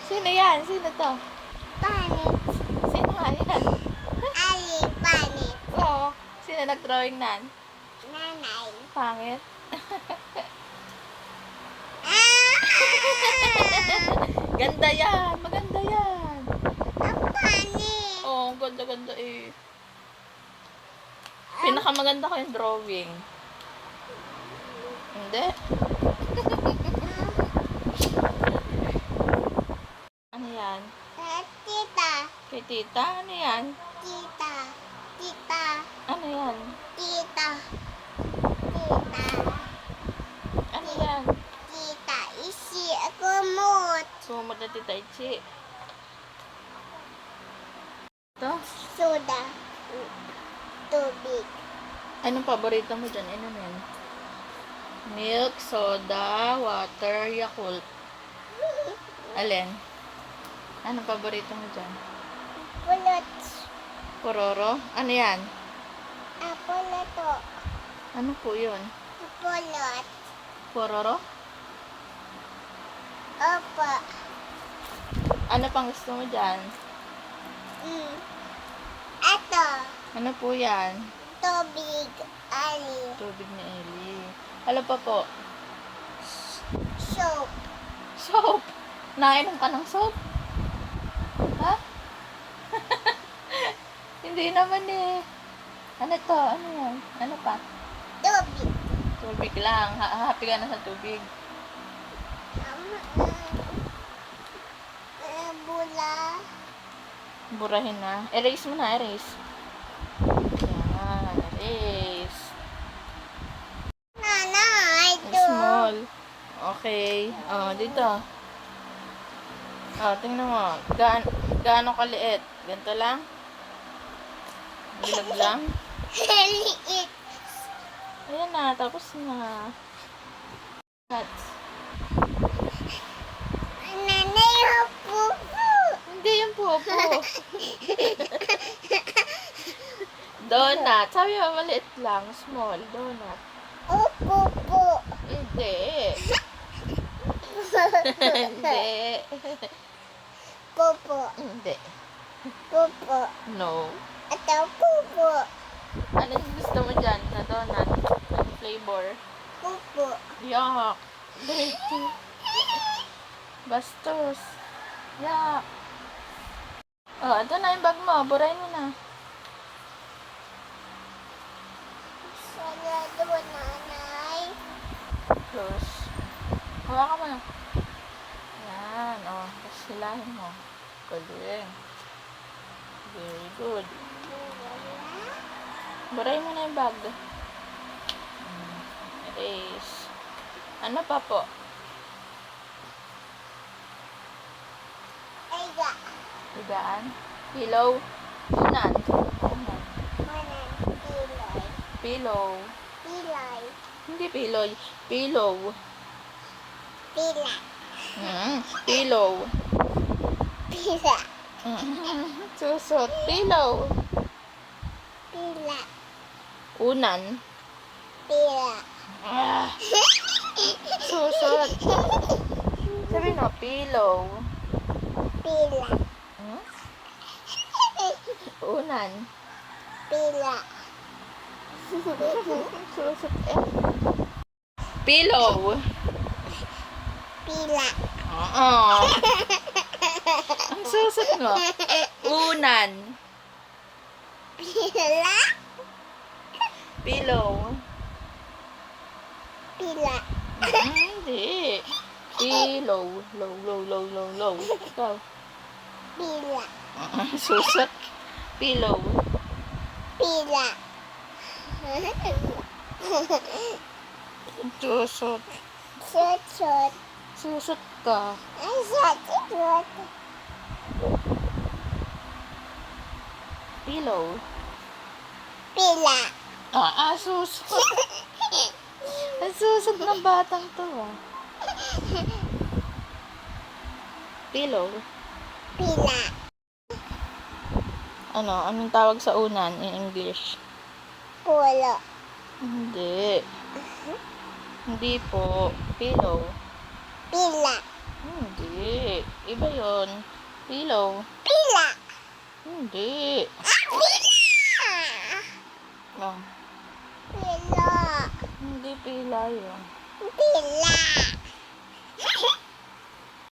Sino yan? Sino to? Panit. Sino nga yan? Ali, panit. Oo. Sino nag-drawing nan? Nanay. Pangit. Ah! Ganda yan. Maganda yan. Ang panit. Oo, ganda-ganda eh. Pinakamaganda ko yung drawing. Hindi. Ano yan? Tita. Kay tita? Ano yan? Tita. Tita. Ano yan? Tita. Tita. Ano yan? Tita. Isi. Kumot. Sumod na tita Ichi. Ito? Soda. Tubig. Anong paborito mo dyan? Ano yan? Milk, soda, water, Yakult. Alin? Anong paborito mo dyan? Pulot. Pororo? Ano yan? Apolato. Ano po yun? Pulot. Pororo? Opo. Ano pang gusto mo dyan? Ito. Ano po yan? Tubig. Ali. Tubig ni Ellie. Ano pa po? Soap. Soap! Nainom ka ng soap? Ha? Hindi naman eh. Ano to? Ano yan? Ano pa? Tubig. Tubig lang. Happy ka na sa tubig. Bula. Burahin na. Erase mo na, erase. Yan, erase. Nanay. Small. Okay. Oh, dito. Oh, tingnan mo. Gaano kaliit? Ganito lang? Bilag lang? Liit. Ayan na, tapos na. Cuts. Nanay, pupu. Hindi yung popo. Donut. Sabi mo, maliit lang. Small. Donut. Pupu. Hindi. Hindi. Pupu. Hindi. Pupu. No. Ito, pupu. Ano yung gusto mo dyan na donut? Ano flavor? Pupu. Yuck. Dirty. Bastos. Yuck. Oh, ito na yung bag mo. Burahin mo na. Sarado, nanay. Close. Hawakan mo na. Yan. Oh, tapos hilahin mo. Galing. Very good. Burahin mo na yung bag. Erase. Ano pa po? Ega. Higaan. Pillow. Unan. Unan. Manan. Pilay. Pillow. Pilay. Hindi pillow. Pillow. Pila. Pillow. Pila. Susot. Pillow. Pila. Unan. Pila. Susot. Sabi no, pillow. Pila. Unan. Pila. Susot eh. Pillow. Pila. Oo. Ang susot mo. Unan. Pila. Pillow. Pila. Hindi. Pillow. Low, low, low, low, low. Ikaw. Pila. Susot. Pillow. Pila. Susot. Sut. Susot ka. Ay, sut. Pillow. Pila. Susot. Ang susot ng batang to ah. Pillow. Pila. Ano? Anong tawag sa unan in English? Pulo. Hindi. Hindi po. Pillow. Pila. Hindi. Iba yun. Pillow. Pila. Hindi. Pila. Oh. Pila. Hindi pila yun. Pila.